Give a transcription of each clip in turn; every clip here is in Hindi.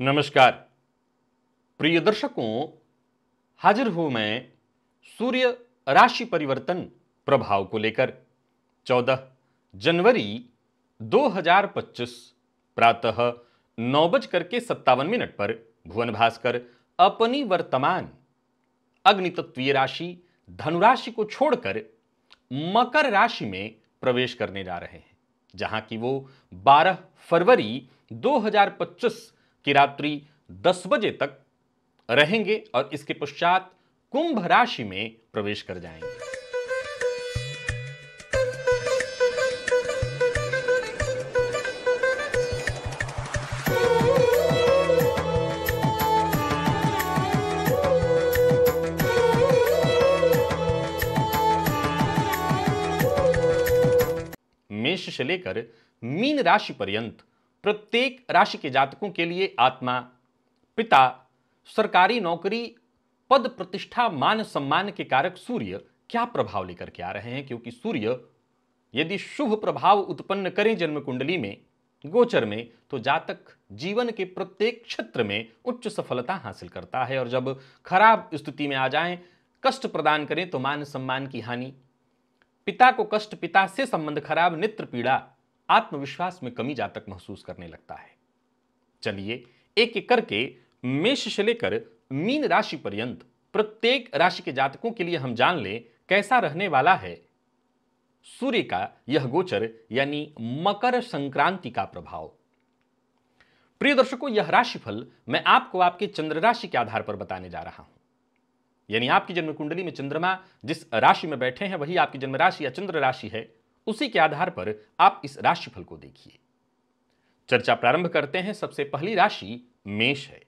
नमस्कार प्रिय दर्शकों, हाजिर हूं मैं सूर्य राशि परिवर्तन प्रभाव को लेकर। 14 जनवरी 2025 प्रातः 9:57 पर भुवन भास्कर अपनी वर्तमान अग्नितत्वीय राशि धनुराशि को छोड़कर मकर राशि में प्रवेश करने जा रहे हैं, जहां की वो 12 फरवरी 2025 की रात्रि 10 बजे तक रहेंगे और इसके पश्चात कुंभ राशि में प्रवेश कर जाएंगे। मेष से लेकर मीन राशि पर्यंत प्रत्येक राशि के जातकों के लिए आत्मा, पिता, सरकारी नौकरी, पद प्रतिष्ठा, मान सम्मान के कारक सूर्य क्या प्रभाव लेकर के आ रहे हैं, क्योंकि सूर्य यदि शुभ प्रभाव उत्पन्न करें जन्म कुंडली में, गोचर में, तो जातक जीवन के प्रत्येक क्षेत्र में उच्च सफलता हासिल करता है। और जब खराब स्थिति में आ जाएं, कष्ट प्रदान करें, तो मान सम्मान की हानि, पिता को कष्ट, पिता से संबंध खराब, नेत्र पीड़ा, आत्मविश्वास में कमी जातक महसूस करने लगता है। चलिए एक एक करके मेष से लेकर मीन राशि पर्यंत प्रत्येक राशि के जातकों के लिए हम जान लें कैसा रहने वाला है सूर्य का यह गोचर, यानी मकर संक्रांति का प्रभाव। प्रिय दर्शकों, यह राशिफल मैं आपको आपके चंद्र राशि के आधार पर बताने जा रहा हूं, यानी आपकी जन्म कुंडली में चंद्रमा जिस राशि में बैठे हैं वही आपकी जन्म राशि या चंद्र राशि है। उसी के आधार पर आप इस राशिफल को देखिए। चर्चा प्रारंभ करते हैं। सबसे पहली राशि मेष है।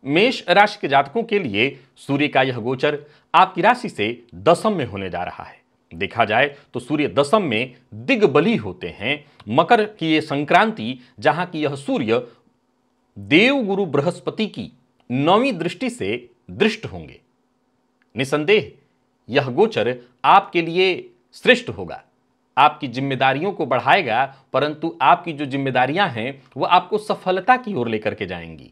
मेष राशि के जातकों के लिए सूर्य का यह गोचर आपकी राशि से दशम में होने जा रहा है। देखा जाए तो सूर्य दशम में दिग्बली होते हैं। मकर की यह संक्रांति, जहां की यह सूर्य देवगुरु बृहस्पति की 9वीं दृष्टि से दृष्ट होंगे। निसंदेह यह गोचर आपके लिए श्रेष्ठ होगा, आपकी जिम्मेदारियों को बढ़ाएगा, परंतु आपकी जो जिम्मेदारियां हैं वह आपको सफलता की ओर लेकर के जाएंगी।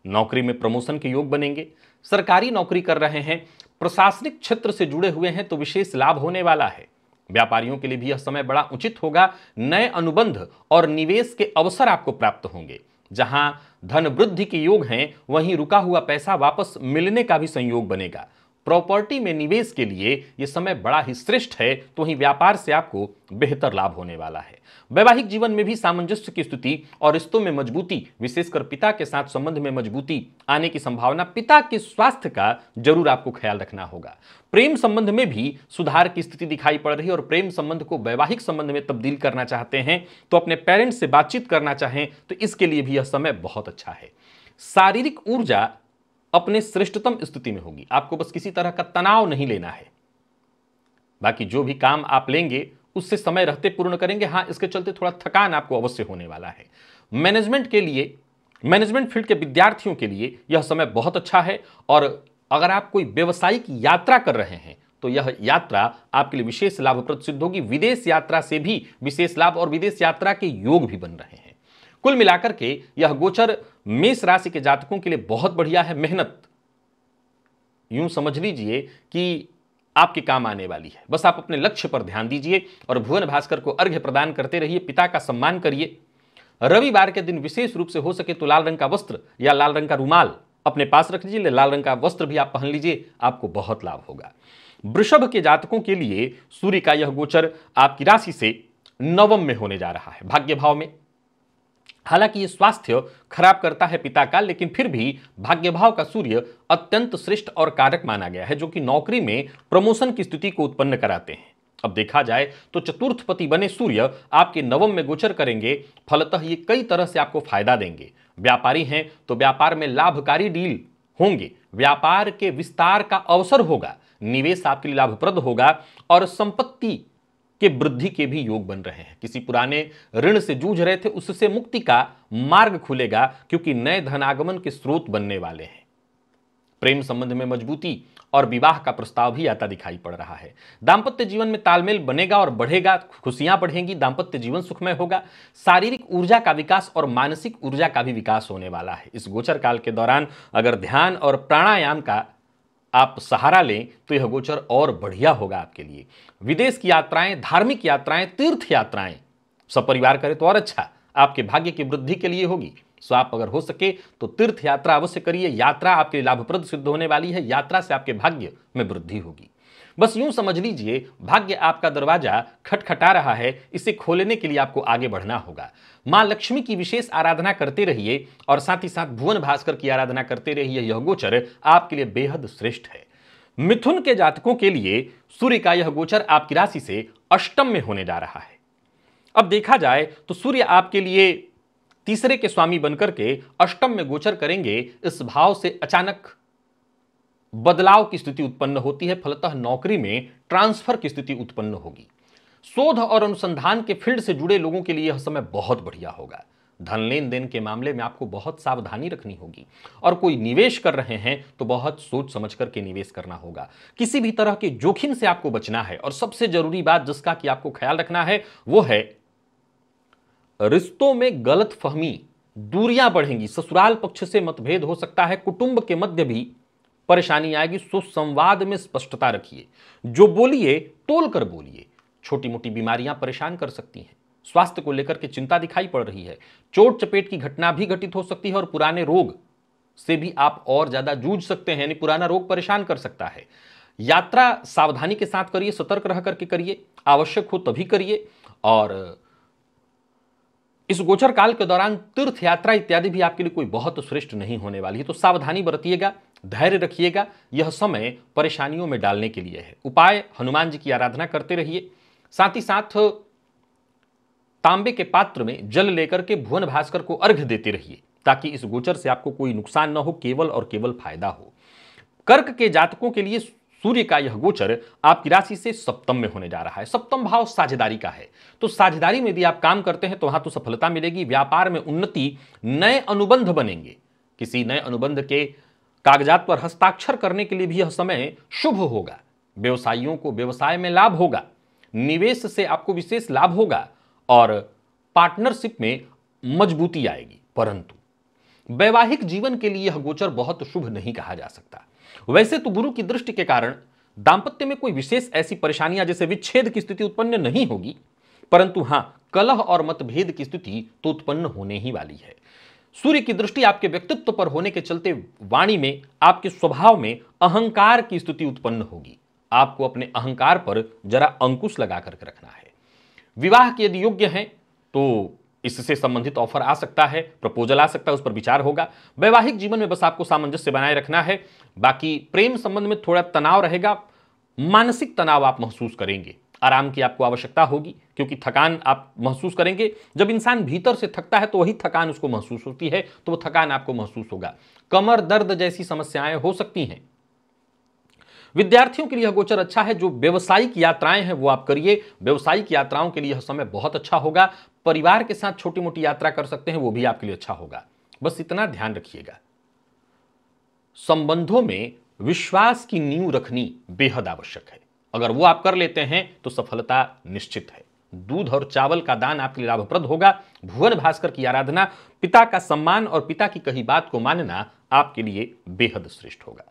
नौकरी में प्रमोशन के योग बनेंगे। सरकारी नौकरी कर रहे हैं, प्रशासनिक क्षेत्र से जुड़े हुए हैं तो विशेष लाभ होने वाला है। व्यापारियों के लिए भी यह समय बड़ा उचित होगा। नए अनुबंध और निवेश के अवसर आपको प्राप्त होंगे। जहां धन वृद्धि के योग हैं, वहीं रुका हुआ पैसा वापस मिलने का भी संयोग बनेगा। प्रॉपर्टी में निवेश के लिए यह समय बड़ा ही श्रेष्ठ है, तो वहीं व्यापार से आपको बेहतर लाभ होने वाला है। वैवाहिक जीवन में भी सामंजस्य की स्थिति और रिश्तों में मजबूती, विशेषकर पिता के साथ संबंध में मजबूती आने की संभावना। पिता के स्वास्थ्य का जरूर आपको ख्याल रखना होगा। प्रेम संबंध में भी सुधार की स्थिति दिखाई पड़ रही है और प्रेम संबंध को वैवाहिक संबंध में तब्दील करना चाहते हैं, तो अपने पेरेंट्स से बातचीत करना चाहें तो इसके लिए भी यह समय बहुत अच्छा है। शारीरिक ऊर्जा अपने श्रेष्ठतम स्थिति में होगी। आपको बस किसी तरह का तनाव नहीं लेना है। बाकी जो भी काम आप लेंगे उससे समय रहते पूर्ण करेंगे। हाँ, इसके चलते थोड़ा थकान आपको अवश्य होने वाला है। मैनेजमेंट के लिए, मैनेजमेंट फील्ड के विद्यार्थियों के लिए यह समय बहुत अच्छा है। और अगर आप कोई व्यवसायिक यात्रा कर रहे हैं तो यह यात्रा आपके लिए विशेष लाभप्रद सिद्ध होगी। विदेश यात्रा से भी विशेष लाभ और विदेश यात्रा के योग भी बन रहे हैं। कुल मिलाकर के यह गोचर मेष राशि के जातकों के लिए बहुत बढ़िया है। मेहनत यूं समझ लीजिए कि आपके काम आने वाली है। बस आप अपने लक्ष्य पर ध्यान दीजिए और भुवन भास्कर को अर्घ्य प्रदान करते रहिए। पिता का सम्मान करिए। रविवार के दिन विशेष रूप से हो सके तो लाल रंग का वस्त्र या लाल रंग का रुमाल अपने पास रख लीजिए। लाल रंग का वस्त्र भी आप पहन लीजिए, आपको बहुत लाभ होगा। वृषभ के जातकों के लिए सूर्य का यह गोचर आपकी राशि से नवम में होने जा रहा है, भाग्य भाव में। हालांकि ये स्वास्थ्य खराब करता है पिता का, लेकिन फिर भी भाग्य भाव का सूर्य अत्यंत श्रेष्ठ और कारक माना गया है, जो कि नौकरी में प्रमोशन की स्थिति को उत्पन्न कराते हैं। अब देखा जाए तो चतुर्थपति बने सूर्य आपके नवम में गोचर करेंगे, फलतः ये कई तरह से आपको फायदा देंगे। व्यापारी हैं तो व्यापार में लाभकारी डील होंगे, व्यापार के विस्तार का अवसर होगा, निवेश आपके लिए लाभप्रद होगा और संपत्ति के वृद्धि के भी योग बन रहे हैं। किसी पुराने ऋण से जूझ रहे थे उससे मुक्ति का मार्ग खुलेगा, क्योंकि नए धनागमन के स्रोत बनने वाले हैं। प्रेम संबंध में मजबूती और विवाह का प्रस्ताव भी आता दिखाई पड़ रहा है। दांपत्य जीवन में तालमेल बनेगा और बढ़ेगा, खुशियां बढ़ेंगी, दांपत्य जीवन सुखमय होगा। शारीरिक ऊर्जा का विकास और मानसिक ऊर्जा का भी विकास होने वाला है। इस गोचर काल के दौरान अगर ध्यान और प्राणायाम का आप सहारा लें तो यह गोचर और बढ़िया होगा आपके लिए। विदेश की यात्राएं, धार्मिक यात्राएं, तीर्थ यात्राएं सपरिवार करें तो और अच्छा, आपके भाग्य की वृद्धि के लिए होगी। सो आप अगर हो सके तो तीर्थ यात्रा अवश्य करिए। यात्रा आपके लिए लाभप्रद सिद्ध होने वाली है। यात्रा से आपके भाग्य में वृद्धि होगी। बस यूं समझ लीजिए, भाग्य आपका दरवाजा खटखटा रहा है, इसे खोलने के लिए आपको आगे बढ़ना होगा। मां लक्ष्मी की विशेष आराधना करते रहिए और साथ ही साथ भुवन भास्कर की आराधना करते रहिए। यह गोचर आपके लिए बेहद श्रेष्ठ है। मिथुन के जातकों के लिए सूर्य का यह गोचर आपकी राशि से अष्टम में होने जा रहा है। अब देखा जाए तो सूर्य आपके लिए तीसरे के स्वामी बनकर के अष्टम में गोचर करेंगे। इस भाव से अचानक बदलाव की स्थिति उत्पन्न होती है, फलतः नौकरी में ट्रांसफर की स्थिति उत्पन्न होगी। शोध और अनुसंधान के फील्ड से जुड़े लोगों के लिए यह समय बहुत बढ़िया होगा। धन लेन देन के मामले में आपको बहुत सावधानी रखनी होगी और कोई निवेश कर रहे हैं तो बहुत सोच समझ करके निवेश करना होगा। किसी भी तरह के जोखिम से आपको बचना है और सबसे जरूरी बात जिसका कि आपको ख्याल रखना है वो है रिश्तों में गलतफहमी, दूरियां बढ़ेंगी, ससुराल पक्ष से मतभेद हो सकता है, कुटुंब के मध्य भी परेशानी आएगी। सो संवाद में स्पष्टता रखिए, जो बोलिए तोल कर बोलिए। छोटी मोटी बीमारियां परेशान कर सकती हैं, स्वास्थ्य को लेकर के चिंता दिखाई पड़ रही है, चोट चपेट की घटना भी घटित हो सकती है और पुराने रोग से भी आप और ज्यादा जूझ सकते हैं, यानी पुराना रोग परेशान कर सकता है। यात्रा सावधानी के साथ करिए, सतर्क रह करके करिए, आवश्यक हो तभी करिए। और इस गोचर काल के दौरान तीर्थ यात्रा इत्यादि भी आपके लिए कोई बहुत श्रेष्ठ नहीं होने वाली है, तो सावधानी बरतिएगा, धैर्य रखिएगा। यह समय परेशानियों में डालने के लिए है। उपाय, हनुमान जी की आराधना करते रहिए। साथ ही साथ तांबे के पात्र में जल लेकर के भुवन भास्कर को अर्घ्य देते रहिए, ताकि इस गोचर से आपको कोई नुकसान न हो, केवल और केवल फायदा हो। कर्क के जातकों के लिए सूर्य का यह गोचर आपकी राशि से सप्तम में होने जा रहा है। सप्तम भाव साझेदारी का है, तो साझेदारी में यदि आप काम करते हैं तो वहां तो सफलता मिलेगी। व्यापार में उन्नति, नए अनुबंध बनेंगे। किसी नए अनुबंध के कागजात पर हस्ताक्षर करने के लिए भी यह समय शुभ होगा। व्यवसायियों को व्यवसाय में लाभ होगा, निवेश से आपको विशेष लाभ होगा और पार्टनरशिप में मजबूती आएगी। परंतु वैवाहिक जीवन के लिए यह गोचर बहुत शुभ नहीं कहा जा सकता। वैसे तो गुरु की दृष्टि के कारण दांपत्य में कोई विशेष ऐसी परेशानियां जैसे विच्छेद की स्थिति उत्पन्न नहीं होगी, परंतु हां, कलह और मतभेद की स्थिति तो उत्पन्न होने ही वाली है। सूर्य की दृष्टि आपके व्यक्तित्व पर होने के चलते वाणी में, आपके स्वभाव में अहंकार की स्थिति उत्पन्न होगी। आपको अपने अहंकार पर जरा अंकुश लगा करके रखना है। विवाह के यदि योग्य हैं तो इससे संबंधित ऑफर आ सकता है, प्रपोजल आ सकता है, उस पर विचार होगा। वैवाहिक जीवन में बस आपको सामंजस्य बनाए रखना है। बाकी प्रेम संबंध में थोड़ा तनाव रहेगा, मानसिक तनाव आप महसूस करेंगे, आराम की आपको आवश्यकता होगी, क्योंकि थकान आप महसूस करेंगे। जब इंसान भीतर से थकता है तो वही थकान उसको महसूस होती है, तो वो थकान आपको महसूस होगा। कमर दर्द जैसी समस्याएं हो सकती हैं। विद्यार्थियों के लिए यह गोचर अच्छा है। जो व्यवसायिक यात्राएं हैं वो आप करिए। व्यवसायिक यात्राओं के लिए यह समय बहुत अच्छा होगा। परिवार के साथ छोटी मोटी यात्रा कर सकते हैं, वो भी आपके लिए अच्छा होगा। बस इतना ध्यान रखिएगा, संबंधों में विश्वास की नींव रखनी बेहद आवश्यक है। अगर वो आप कर लेते हैं तो सफलता निश्चित है। दूध और चावल का दान आपके लिए लाभप्रद होगा। भुवन भास्कर की आराधना, पिता का सम्मान और पिता की कही बात को मानना आपके लिए बेहद श्रेष्ठ होगा।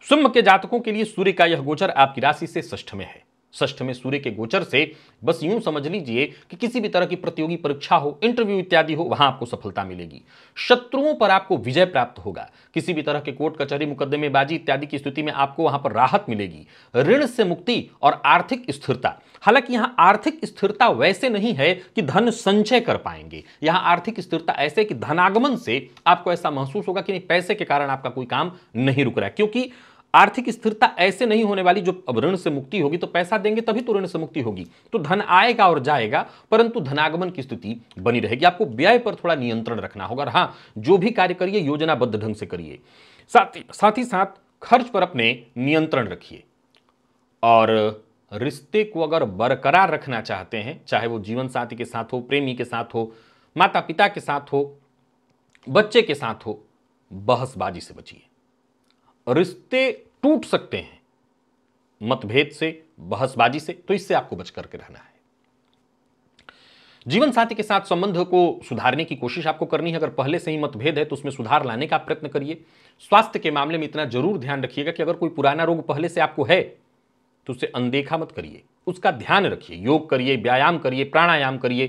सिंह के जातकों के लिए सूर्य का यह गोचर आपकी राशि से षष्ठ में है। षष्ठ में सूर्य के गोचर से बस यूं समझ लीजिए कि किसी भी तरह की प्रतियोगी परीक्षा हो, इंटरव्यू इत्यादि हो, वहां आपको सफलता मिलेगी। शत्रुओं पर आपको विजय प्राप्त होगा। किसी भी तरह के कोर्ट कचहरी मुकदमेबाजी इत्यादि की स्थिति में आपको वहां पर राहत मिलेगी। ऋण से मुक्ति और आर्थिक स्थिरता। हालांकि यहां आर्थिक स्थिरता वैसे नहीं है कि धन संचय कर पाएंगे। यहां आर्थिक स्थिरता ऐसे कि धनागमन से आपको ऐसा महसूस होगा कि नहीं, पैसे के कारण आपका कोई काम नहीं रुक रहा है, क्योंकि आर्थिक स्थिरता ऐसे नहीं होने वाली जो अब ऋण से मुक्ति होगी तो पैसा देंगे तभी तो ऋण से मुक्ति होगी, तो धन आएगा और जाएगा, परंतु धनागमन की स्थिति बनी रहेगी। आपको व्यय पर थोड़ा नियंत्रण रखना होगा और हाँ, जो भी कार्य करिए योजनाबद्ध ढंग से करिए, साथ ही साथ खर्च पर अपने नियंत्रण रखिए। और रिश्ते को अगर बरकरार रखना चाहते हैं, चाहे वो जीवन साथी के साथ हो, प्रेमी के साथ हो, माता पिता के साथ हो, बच्चे के साथ हो, बहसबाजी से बचिए। रिश्ते टूट सकते हैं मतभेद से, बहसबाजी से, तो इससे आपको बच करके रहना है। जीवन साथी के साथ संबंध को सुधारने की कोशिश आपको करनी है। अगर पहले से ही मतभेद है तो उसमें सुधार लाने का प्रयत्न करिए। स्वास्थ्य के मामले में इतना जरूर ध्यान रखिएगा कि अगर कोई पुराना रोग पहले से आपको है तो उसे अनदेखा मत करिए, उसका ध्यान रखिए। योग करिए, व्यायाम करिए, प्राणायाम करिए।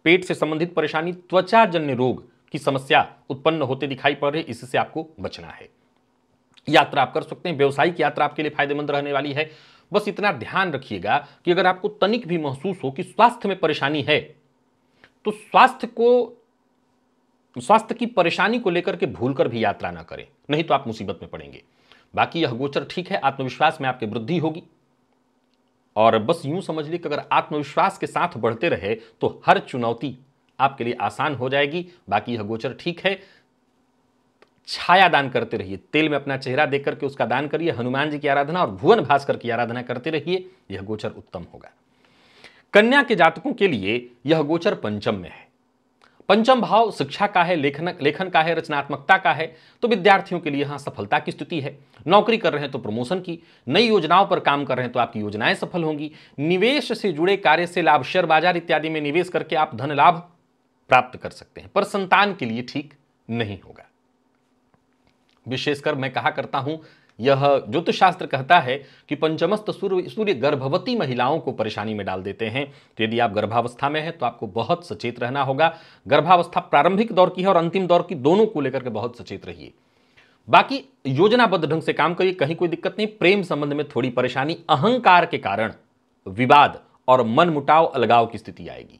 पेट से संबंधित परेशानी, त्वचाजन्य रोग की समस्या उत्पन्न होते दिखाई पड़ रही, इससे आपको बचना है। यात्रा आप कर सकते हैं, व्यवसायिक यात्रा आपके लिए फायदेमंद रहने वाली है। बस इतना ध्यान रखिएगा कि अगर आपको तनिक भी महसूस हो कि स्वास्थ्य में परेशानी है तो स्वास्थ्य की परेशानी को लेकर के भूलकर भी यात्रा ना करें, नहीं तो आप मुसीबत में पड़ेंगे। बाकी यह गोचर ठीक है, आत्मविश्वास में आपकी वृद्धि होगी। और बस यूं समझ लीजिए कि अगर आत्मविश्वास के साथ बढ़ते रहे तो हर चुनौती आपके लिए आसान हो जाएगी। बाकी यह गोचर ठीक है। छाया दान करते रहिए, तेल में अपना चेहरा देख करके उसका दान करिए। हनुमान जी की आराधना और भुवन भास्कर की आराधना करते रहिए, यह गोचर उत्तम होगा। कन्या के जातकों के लिए यह गोचर पंचम में है। पंचम भाव शिक्षा का है, लेखन का है, रचनात्मकता का है, तो विद्यार्थियों के लिए यहां सफलता की स्थिति है। नौकरी कर रहे हैं तो प्रमोशन की, नई योजनाओं पर काम कर रहे हैं तो आपकी योजनाएं सफल होंगी। निवेश से जुड़े कार्य से लाभ, शेयर बाजार इत्यादि में निवेश करके आप धन लाभ प्राप्त कर सकते हैं, पर संतान के लिए ठीक नहीं होगा। विशेषकर मैं कहा करता हूं, यह ज्योतिष शास्त्र कहता है कि पंचमस्त सूर्य गर्भवती महिलाओं को परेशानी में डाल देते हैं। तो यदि आप गर्भावस्था में हैं तो आपको बहुत सचेत रहना होगा। गर्भावस्था प्रारंभिक दौर की है और अंतिम दौर की, दोनों को लेकर के बहुत सचेत रहिए। बाकी योजनाबद्ध ढंग से काम करिए, कहीं कोई दिक्कत नहीं। प्रेम संबंध में थोड़ी परेशानी, अहंकार के कारण विवाद और मनमुटाव, अलगाव की स्थिति आएगी।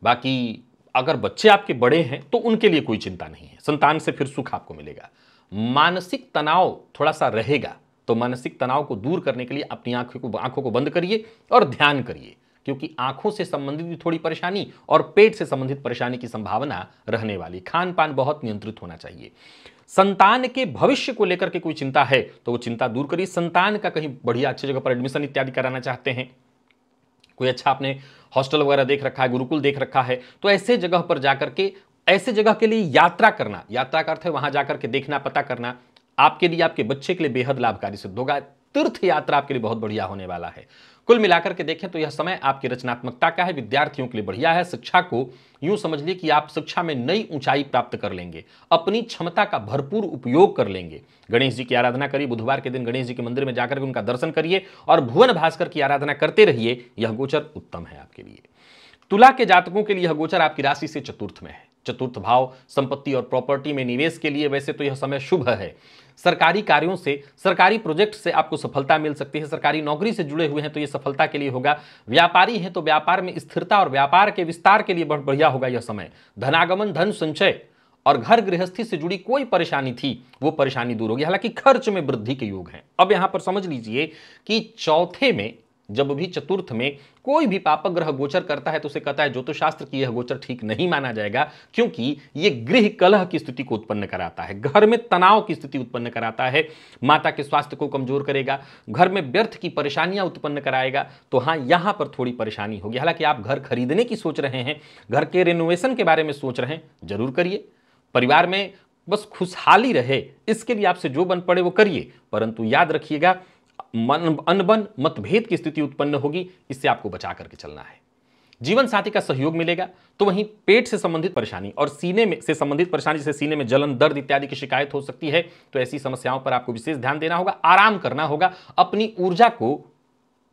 बाकी अगर बच्चे आपके बड़े हैं तो उनके लिए कोई चिंता नहीं है, संतान से फिर सुख आपको मिलेगा। मानसिक तनाव थोड़ा सा रहेगा, तो मानसिक तनाव को दूर करने के लिए अपनी आंखों को बंद करिए और ध्यान करिए, क्योंकि आंखों से संबंधित भी थोड़ी परेशानी और पेट से संबंधित परेशानी की संभावना रहने वाली। खान पान बहुत नियंत्रित होना चाहिए। संतान के भविष्य को लेकर के कोई चिंता है तो वो चिंता दूर करिए। संतान का कहीं बढ़िया अच्छी जगह पर एडमिशन इत्यादि कराना चाहते हैं, कोई अच्छा आपने हॉस्टल वगैरह देख रखा है, गुरुकुल देख रखा है, तो ऐसे जगह पर जाकर के, ऐसे जगह के लिए यात्रा करना, यात्रा का अर्थ है वहां जाकर के देखना, पता करना, आपके लिए, आपके बच्चे के लिए बेहद लाभकारी सिद्ध होगा। तीर्थ यात्रा आपके लिए बहुत बढ़िया होने वाला है। कुल मिलाकर के देखें तो यह समय आपकी रचनात्मकता का है, विद्यार्थियों के लिए बढ़िया है। शिक्षा को यूं समझ लीजिए कि आप शिक्षा में नई ऊंचाई प्राप्त कर लेंगे, अपनी क्षमता का भरपूर उपयोग कर लेंगे। गणेश जी की आराधना करिए, बुधवार के दिन गणेश जी के मंदिर में जाकर के उनका दर्शन करिए और भुवन भास्कर की आराधना करते रहिए। यह गोचर उत्तम है आपके लिए। तुला के जातकों के लिए यह गोचर आपकी राशि से चतुर्थ में है। चतुर्थ भाव संपत्ति और प्रॉपर्टी में निवेश के लिए वैसे तो यह समय शुभ है। सरकारी कार्यों से, सरकारी प्रोजेक्ट से आपको सफलता मिल सकती है। सरकारी नौकरी से जुड़े हुए हैं तो यह सफलता के लिए होगा। व्यापारी हैं तो व्यापार में स्थिरता और व्यापार के विस्तार के लिए बहुत बढ़िया होगा यह समय। धनागमन, धन संचय और घर गृहस्थी से जुड़ी कोई परेशानी थी वो परेशानी दूर होगी। हालांकि खर्च में वृद्धि के योग हैं। अब यहां पर समझ लीजिए कि चौथे में, जब भी चतुर्थ में कोई भी पापक ग्रह गोचर करता है तो उसे कहता है ज्योतिष शास्त्र की यह गोचर ठीक नहीं माना जाएगा, क्योंकि यह गृह कलह की स्थिति को उत्पन्न कराता है, घर में तनाव की स्थिति उत्पन्न कराता है, माता के स्वास्थ्य को कमजोर करेगा, घर में व्यर्थ की परेशानियां उत्पन्न कराएगा। तो हाँ, यहां पर थोड़ी परेशानी होगी। हालांकि आप घर खरीदने की सोच रहे हैं, घर के रेनोवेशन के बारे में सोच रहे हैं, जरूर करिए। परिवार में बस खुशहाली रहे इसके लिए आपसे जो बन पड़े वो करिए, परंतु याद रखिएगा अनबन, मतभेद की स्थिति उत्पन्न होगी, इससे आपको बचा करके चलना है। जीवन साथी का सहयोग मिलेगा। तो वहीं पेट से संबंधित परेशानी और सीने में से संबंधित परेशानी, जैसे सीने में जलन, दर्द इत्यादि की शिकायत हो सकती है, तो ऐसी समस्याओं पर आपको विशेष ध्यान देना होगा, आराम करना होगा, अपनी ऊर्जा को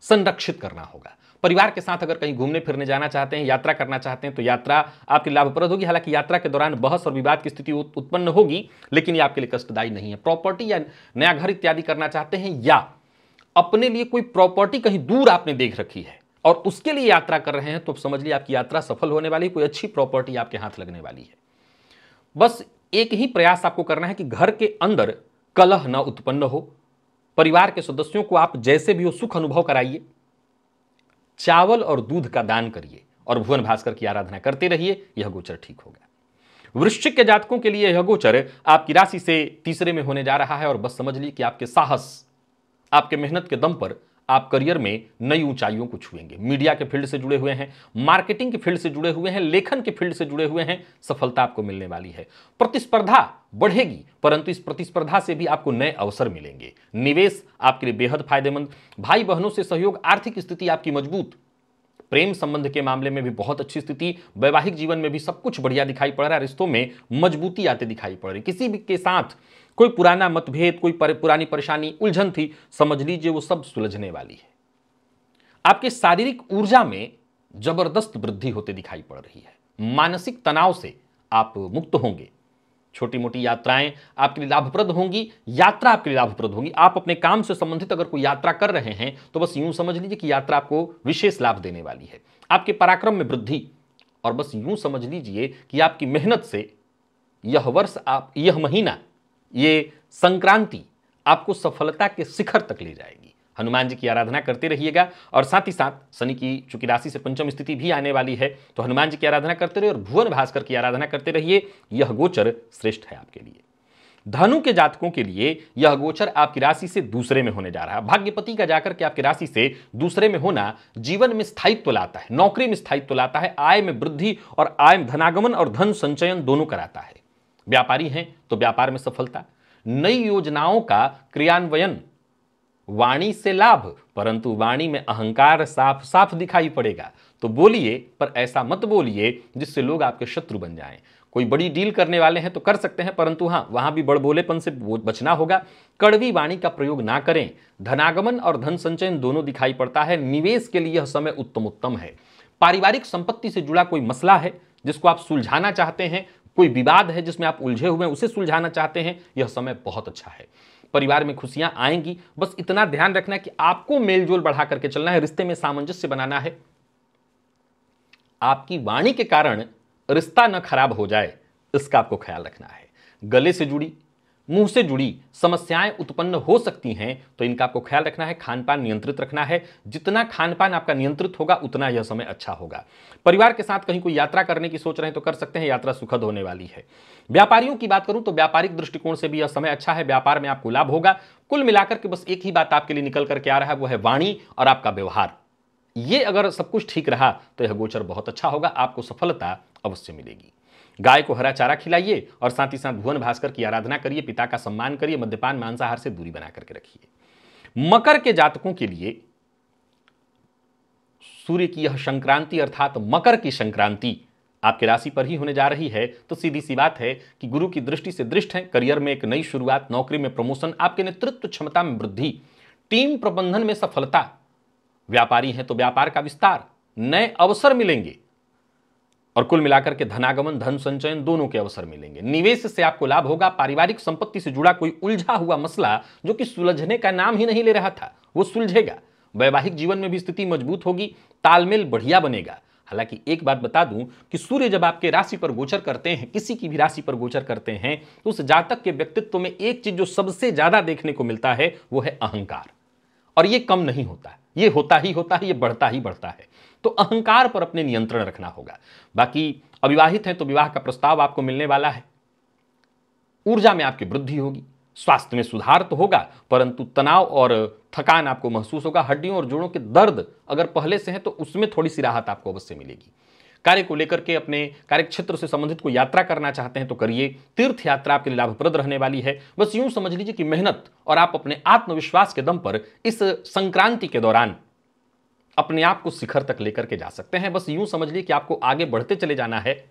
संरक्षित करना होगा। परिवार के साथ अगर कहीं घूमने फिरने जाना चाहते हैं, यात्रा करना चाहते हैं तो यात्रा आपकी लाभप्रद होगी। हालांकि यात्रा के दौरान बहस और विवाद की स्थिति उत्पन्न होगी, लेकिन यह आपके लिए कष्टदायी नहीं है। प्रॉपर्टी या नया घर इत्यादि करना चाहते हैं, या अपने लिए कोई प्रॉपर्टी कहीं दूर आपने देख रखी है और उसके लिए यात्रा कर रहे हैं, तो समझ लीजिए आपकी यात्रा सफल होने वाली, कोई अच्छी प्रॉपर्टी आपके हाथ लगने वाली है। बस एक ही प्रयास आपको करना है कि घर के अंदर कलह न उत्पन्न हो, परिवार के सदस्यों को आप जैसे भी हो सुख अनुभव कराइए, चावल और दूध का दान करिए और भुवन भास्कर की आराधना करते रहिए, यह गोचर ठीक होगा। वृश्चिक के जातकों के लिए यह गोचर आपकी राशि से तीसरे में होने जा रहा है और बस समझ लीजिए कि आपके साहस, आपके मेहनत के दम पर आप करियर में नई ऊंचाइयों को छुएंगे। मीडिया के फील्ड से जुड़े हुए हैं, मार्केटिंग के फील्ड से जुड़े हुए हैं, लेखन के फील्ड से जुड़े हुए हैं, सफलता आपको मिलने वाली है। प्रतिस्पर्धा बढ़ेगी, परंतु इस प्रतिस्पर्धा से भी आपको नए अवसर मिलेंगे। निवेश आपके लिए बेहद फायदेमंद। भाई बहनों से सहयोग, आर्थिक स्थिति आपकी मजबूत। प्रेम संबंध के मामले में भी बहुत अच्छी स्थिति। वैवाहिक जीवन में भी सब कुछ बढ़िया दिखाई पड़ रहा है। रिश्तों में मजबूती आते दिखाई पड़ रही। किसी भी के साथ कोई पुराना मतभेद, कोई पुरानी परेशानी, उलझन थी, समझ लीजिए वो सब सुलझने वाली है। आपके शारीरिक ऊर्जा में जबरदस्त वृद्धि होते दिखाई पड़ रही है। मानसिक तनाव से आप मुक्त होंगे। छोटी मोटी यात्राएं आपके लिए लाभप्रद होंगी। यात्रा आपके लिए लाभप्रद होगी। आप अपने काम से संबंधित अगर कोई यात्रा कर रहे हैं तो बस यूं समझ लीजिए कि यात्रा आपको विशेष लाभ देने वाली है। आपके पराक्रम में वृद्धि, और बस यूं समझ लीजिए कि आपकी मेहनत से यह वर्ष, आप यह महीना, ये संक्रांति आपको सफलता के शिखर तक ले जाएगी। हनुमान जी की आराधना करते रहिएगा और साथ ही साथ शनि की चूंकि राशि से पंचम स्थिति भी आने वाली है, तो हनुमान जी की आराधना करते रहिए और भुवन भास्कर की आराधना करते रहिए। यह गोचर श्रेष्ठ है आपके लिए। धनु के जातकों के लिए यह गोचर आपकी राशि से दूसरे में होने जा रहा है। भाग्यपति का जाकर के आपकी राशि से दूसरे में होना जीवन में स्थायित्व लाता है, नौकरी में स्थायित्व लाता है, आय में वृद्धि और आय धनागमन और धन संचयन दोनों कराता है। व्यापारी हैं तो व्यापार में सफलता, नई योजनाओं का क्रियान्वयन, वाणी से लाभ, परंतु वाणी में अहंकार साफ साफ दिखाई पड़ेगा। तो बोलिए, पर ऐसा मत बोलिए जिससे लोग आपके शत्रु बन जाएं। कोई बड़ी डील करने वाले हैं तो कर सकते हैं, परंतु हाँ, वहां भी बड़बोलेपन से बचना होगा। कड़वी वाणी का प्रयोग ना करें। धनागमन और धन संचयन दोनों दिखाई पड़ता है। निवेश के लिए यह समय उत्तम है। पारिवारिक संपत्ति से जुड़ा कोई मसला है जिसको आप सुलझाना चाहते हैं, कोई विवाद है जिसमें आप उलझे हुए हैं, उसे सुलझाना चाहते हैं, यह समय बहुत अच्छा है। परिवार में खुशियां आएंगी। बस इतना ध्यान रखना है कि आपको मेलजोल बढ़ा करके चलना है, रिश्ते में सामंजस्य बनाना है। आपकी वाणी के कारण रिश्ता न खराब हो जाए, इसका आपको ख्याल रखना है। गले से जुड़ी, मुंह से जुड़ी समस्याएं उत्पन्न हो सकती हैं, तो इनका आपको ख्याल रखना है। खानपान नियंत्रित रखना है। जितना खानपान आपका नियंत्रित होगा उतना यह समय अच्छा होगा। परिवार के साथ कहीं कोई यात्रा करने की सोच रहे हैं तो कर सकते हैं, यात्रा सुखद होने वाली है। व्यापारियों की बात करूं तो व्यापारिक दृष्टिकोण से भी यह समय अच्छा है। व्यापार में आपको लाभ होगा। कुल मिलाकर के बस एक ही बात आपके लिए निकल करके आ रहा है, वो है वाणी और आपका व्यवहार। ये अगर सब कुछ ठीक रहा तो यह गोचर बहुत अच्छा होगा, आपको सफलता अवश्य मिलेगी। गाय को हरा चारा खिलाइए और साथ ही साथ भुवन भास्कर की आराधना करिए, पिता का सम्मान करिए, मद्यपान मांसाहार से दूरी बना करके रखिए। मकर के जातकों के लिए सूर्य की यह संक्रांति अर्थात मकर की संक्रांति आपके राशि पर ही होने जा रही है, तो सीधी सी बात है कि गुरु की दृष्टि से दृष्ट है। करियर में एक नई शुरुआत, नौकरी में प्रमोशन, आपके नेतृत्व क्षमता में वृद्धि, टीम प्रबंधन में सफलता। व्यापारी हैं तो व्यापार का विस्तार, नए अवसर मिलेंगे और कुल मिलाकर के धनागमन, धन संचयन दोनों के अवसर मिलेंगे। निवेश से आपको लाभ होगा। पारिवारिक संपत्ति से जुड़ा कोई उलझा हुआ मसला जो कि सुलझने का नाम ही नहीं ले रहा था, वो सुलझेगा। वैवाहिक जीवन में भी स्थिति मजबूत होगी, तालमेल बढ़िया बनेगा। हालांकि एक बात बता दूं कि सूर्य जब आपके राशि पर गोचर करते हैं, किसी की भी राशि पर गोचर करते हैं, तो उस जातक के व्यक्तित्व में एक चीज जो सबसे ज्यादा देखने को मिलता है वो है अहंकार। और ये कम नहीं होता, ये होता ही होता है, ये बढ़ता ही बढ़ता है। तो अहंकार पर अपने नियंत्रण रखना होगा। बाकी अविवाहित हैं तो विवाह का प्रस्ताव आपको मिलने वाला है। ऊर्जा में आपकी वृद्धि होगी। स्वास्थ्य में सुधार तो होगा, परंतु तनाव और थकान आपको महसूस होगा। हड्डियों और जोड़ों के दर्द अगर पहले से है तो उसमें थोड़ी सी राहत आपको अवश्य मिलेगी। कार्य को लेकर के अपने कार्य क्षेत्र से संबंधित कोई यात्रा करना चाहते हैं तो करिए। तीर्थ यात्रा आपके लिए लाभप्रद रहने वाली है। बस यूं समझ लीजिए कि मेहनत और आप अपने आत्मविश्वास के दम पर इस संक्रांति के दौरान अपने आप को शिखर तक लेकर के जा सकते हैं। बस यूं समझ लीजिए कि आपको आगे बढ़ते चले जाना है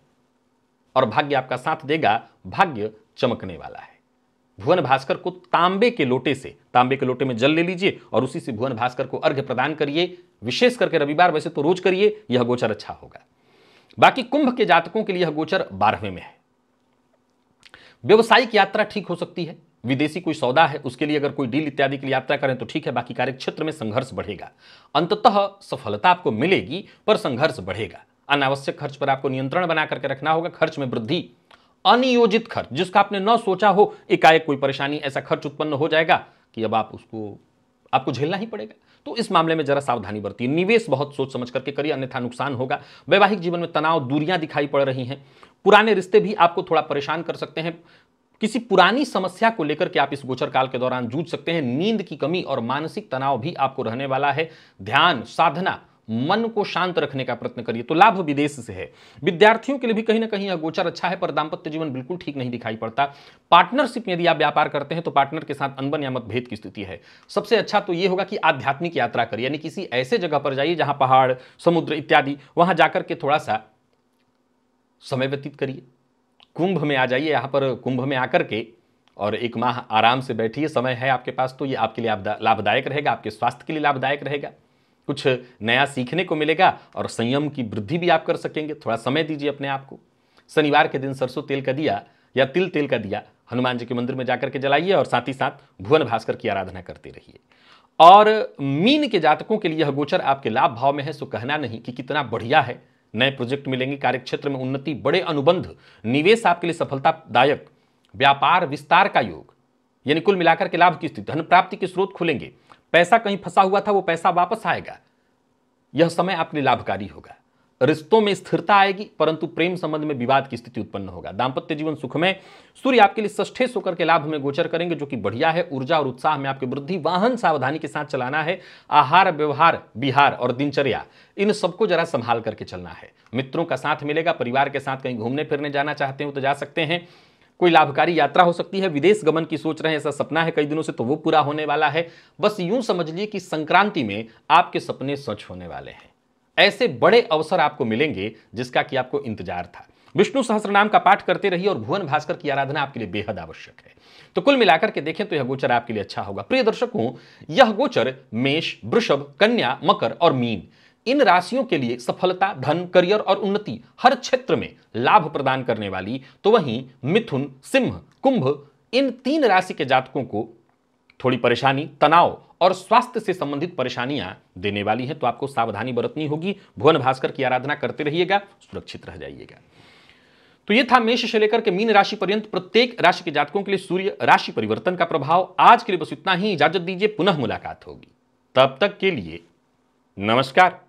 और भाग्य आपका साथ देगा। भाग्य चमकने वाला है। भुवन भास्कर को तांबे के लोटे में जल ले लीजिए और उसी से भुवन भास्कर को अर्घ्य प्रदान करिए। विशेष करके रविवार, वैसे तो रोज करिए, यह गोचर अच्छा होगा। बाकी कुंभ के जातकों के लिए यह गोचर 12वें में है। व्यवसायिक यात्रा ठीक हो सकती है। विदेशी कोई सौदा है उसके लिए अगर कोई डील इत्यादि के लिए यात्रा करें तो ठीक है। बाकी कार्य क्षेत्र में संघर्ष बढ़ेगा। अंततः सफलता आपको मिलेगी, पर संघर्ष बढ़ेगा। अनावश्यक खर्च पर आपको नियंत्रण बना करके रखना होगा। खर्च में वृद्धि, अनियोजित खर्च जिसका आपने न सोचा हो, एकाएक कोई परेशानी, ऐसा खर्च उत्पन्न हो जाएगा। कि अब आपको झेलना ही पड़ेगा। तो इस मामले में जरा सावधानी बरतिए, निवेश बहुत सोच समझ करके करिए, अन्यथा नुकसान होगा। वैवाहिक जीवन में तनाव, दूरियां दिखाई पड़ रही हैं, पुराने रिश्ते भी आपको थोड़ा परेशान कर सकते हैं, किसी पुरानी समस्या को लेकर के आप इस गोचर काल के दौरान जूझ सकते हैं। नींद की कमी और मानसिक तनाव भी आपको रहने वाला है। ध्यान साधना, मन को शांत रखने का प्रयत्न करिए। तो लाभ विदेश से है। विद्यार्थियों के लिए भी कहीं ना कहीं यह गोचर अच्छा है, पर दांपत्य जीवन बिल्कुल ठीक नहीं दिखाई पड़ता। पार्टनरशिप में यदि आप व्यापार करते हैं तो पार्टनर के साथ अनबन या मतभेद की स्थिति है। सबसे अच्छा तो यह होगा कि आध्यात्मिक यात्रा करिए, यानी किसी ऐसे जगह पर जाइए जहां पहाड़, समुद्र इत्यादि, वहां जाकर के थोड़ा सा समय व्यतीत करिए। कुंभ में आ जाइए, यहां पर कुंभ में आकर के और एक माह आराम से बैठिए, समय है आपके पास, तो ये आपके लिए लाभदायक रहेगा, आपके स्वास्थ्य के लिए लाभदायक रहेगा, कुछ नया सीखने को मिलेगा और संयम की वृद्धि भी आप कर सकेंगे। थोड़ा समय दीजिए अपने आप को। शनिवार के दिन सरसों तेल का दिया या तिल तेल का दिया हनुमान जी के मंदिर में जाकर के जलाइए और साथ ही साथ भुवन भास्कर की आराधना करते रहिए। और मीन के जातकों के लिए यह गोचर आपके लाभ भाव में है, सो कहना नहीं कि कितना बढ़िया है। नए प्रोजेक्ट मिलेंगे, कार्यक्षेत्र में उन्नति, बड़े अनुबंध, निवेश आपके लिए सफलतादायक, व्यापार विस्तार का योग, यानी कुल मिलाकर के लाभ की स्थिति, धन प्राप्ति के स्रोत खुलेंगे, पैसा कहीं फंसा हुआ था वो पैसा वापस आएगा। यह समय आपके लिए लाभकारी होगा। रिश्तों में स्थिरता आएगी, परंतु प्रेम संबंध में विवाद की स्थिति उत्पन्न होगा। दांपत्य जीवन सुखमय, सूर्य आपके लिए षष्ठेश होकर के लाभ में गोचर करेंगे, जो कि बढ़िया है। ऊर्जा और उत्साह में आपकी वृद्धि, वाहन सावधानी के साथ चलाना है। आहार, व्यवहार, विहार और दिनचर्या, इन सबको जरा संभाल करके चलना है। मित्रों का साथ मिलेगा, परिवार के साथ कहीं घूमने फिरने जाना चाहते हो तो जा सकते हैं। कोई लाभकारी यात्रा हो सकती है, विदेश गमन की सोच रहे हैं, ऐसा सपना है कई दिनों से, तो वो पूरा होने वाला है। बस यूं समझ लीजिए कि संक्रांति में आपके सपने सच होने वाले हैं। ऐसे बड़े अवसर आपको मिलेंगे जिसका कि आपको इंतजार था। विष्णु सहस्त्रनाम का पाठ करते रहिए और भुवन भास्कर की आराधना आपके लिए बेहद आवश्यक है। तो कुल मिलाकर के देखें तो यह गोचर आपके लिए अच्छा होगा। प्रिय दर्शकों, यह गोचर मेष, वृषभ, कन्या, मकर और मीन, इन राशियों के लिए सफलता, धन, करियर और उन्नति, हर क्षेत्र में लाभ प्रदान करने वाली। तो वहीं मिथुन, सिंह, कुंभ, इन 3 राशि के जातकों को थोड़ी परेशानी, तनाव और स्वास्थ्य से संबंधित परेशानियां देने वाली हैं। तो आपको सावधानी बरतनी होगी। भुवन भास्कर की आराधना करते रहिएगा, सुरक्षित रह जाइएगा। तो यह था मेष से लेकर के मीन राशि पर्यंत प्रत्येक राशि के जातकों के लिए सूर्य राशि परिवर्तन का प्रभाव। आज के लिए बस इतना ही, इजाजत दीजिए, पुनः मुलाकात होगी। तब तक के लिए नमस्कार।